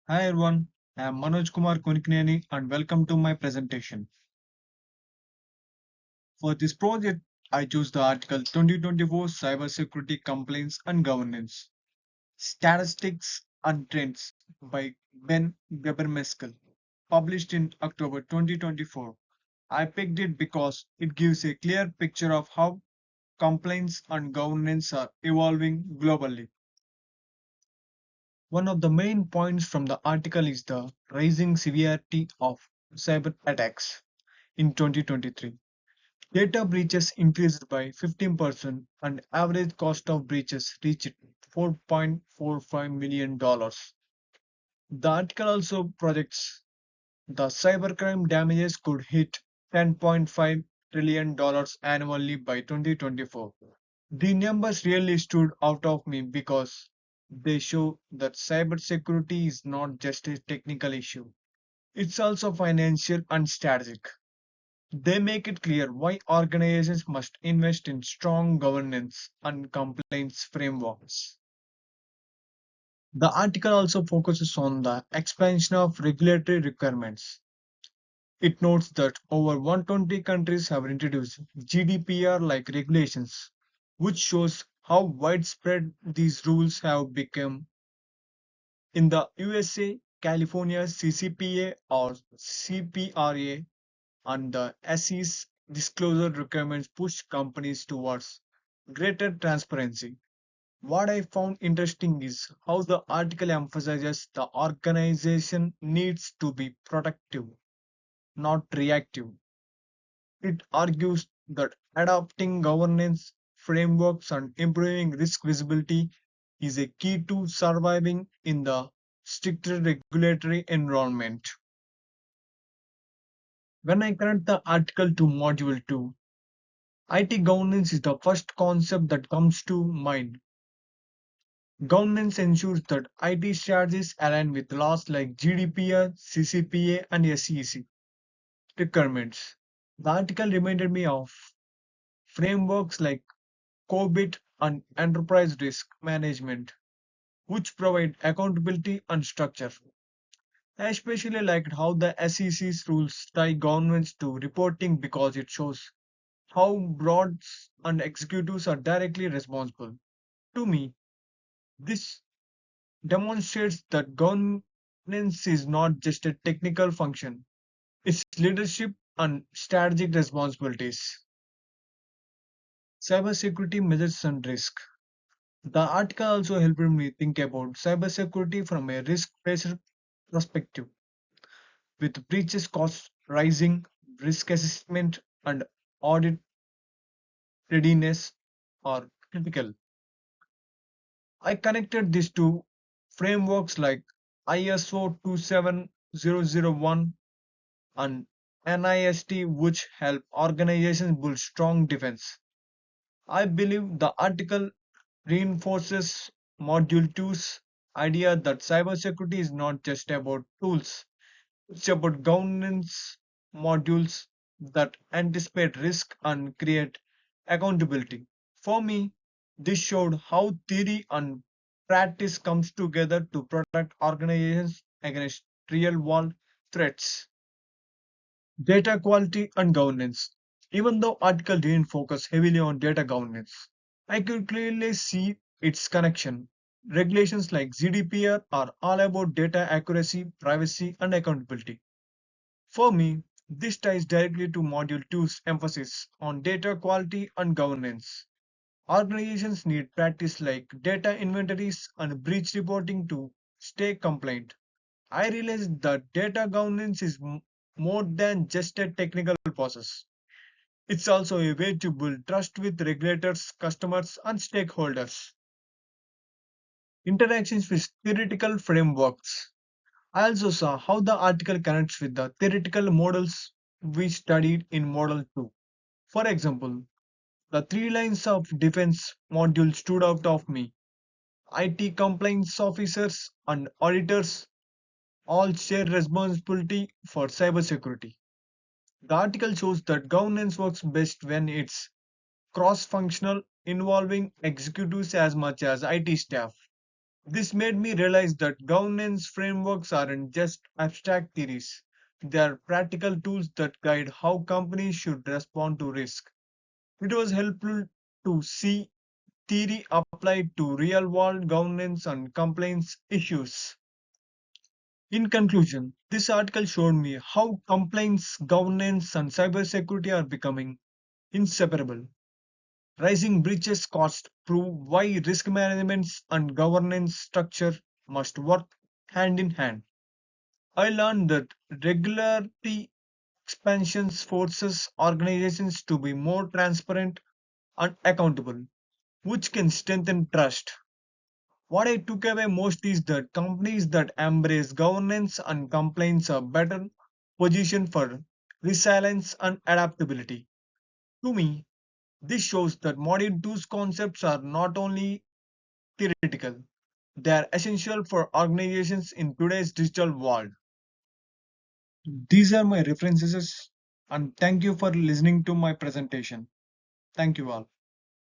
Hi everyone, I am Manoj Kumar Kunikneni and welcome to my presentation. For this project, I chose the article 2024 Cybersecurity Complaints and Governance Statistics and Trends by Ben Weber-Meskel, published in October 2024. I picked it because it gives a clear picture of how complaints and governance are evolving globally. One of the main points from the article is the rising severity of cyber attacks. In 2023, data breaches increased by 15% and average cost of breaches reached $4.45 million. The article also projects the cybercrime damages could hit $10.5 trillion annually by 2024. The numbers really stood out of me because they show that cybersecurity is not just a technical issue, it's also financial and strategic. They make it clear why organizations must invest in strong governance and compliance frameworks. The article also focuses on the expansion of regulatory requirements. It notes that over 120 countries have introduced GDPR like regulations, which shows how widespread these rules have become. In the USA, California CCPA or CPRA and the SE's disclosure requirements push companies towards greater transparency. What I found interesting is how the article emphasizes the organization needs to be productive, not reactive. It argues that adopting governance frameworks and improving risk visibility is a key to surviving in the stricter regulatory environment. When I connect the article to Module 2, IT governance is the first concept that comes to mind. Governance ensures that IT strategies align with laws like GDPR, CCPA, and SEC requirements. The article reminded me of frameworks like COBIT and enterprise risk management, which provide accountability and structure. I especially liked how the SEC's rules tie governments to reporting because it shows how boards and executives are directly responsible. To me, this demonstrates that governance is not just a technical function, it's leadership and strategic responsibilities. Cybersecurity measures and risk. The article also helped me think about cybersecurity from a risk based perspective, with breaches costs rising, risk assessment and audit readiness are critical. I connected this to frameworks like ISO 27001 and NIST, which help organizations build strong defense. I believe the article reinforces Module 2's idea that cybersecurity is not just about tools, it's about governance modules that anticipate risk and create accountability. For me, this showed how theory and practice comes together to protect organizations against real world threats. Data quality and governance. Even though article didn't focus heavily on data governance, I could clearly see its connection. Regulations like GDPR are all about data accuracy, privacy, and accountability. For me, this ties directly to Module 2's emphasis on data quality and governance. Organizations need practice like data inventories and breach reporting to stay compliant. I realized that data governance is more than just a technical process. It's also a way to build trust with regulators, customers, and stakeholders. Interactions with theoretical frameworks. I also saw how the article connects with the theoretical models we studied in Model 2. For example, the three lines of defense module stood out of me. IT compliance officers and auditors all share responsibility for cybersecurity. The article shows that governance works best when it's cross functional, involving executives as much as IT staff. This made me realize that governance frameworks aren't just abstract theories. They are practical tools that guide how companies should respond to risk. It was helpful to see theory applied to real world governance and compliance issues. In conclusion, this article showed me how compliance, governance, and cybersecurity are becoming inseparable. Rising breaches cost prove why risk management and governance structure must work hand in hand. I learned that regularity expansions forces organizations to be more transparent and accountable, which can strengthen trust. What I took away most is that companies that embrace governance and compliance are better positioned for resilience and adaptability. To me, this shows that modern tools concepts are not only theoretical, they are essential for organizations in today's digital world. These are my references, and thank you for listening to my presentation. Thank you all.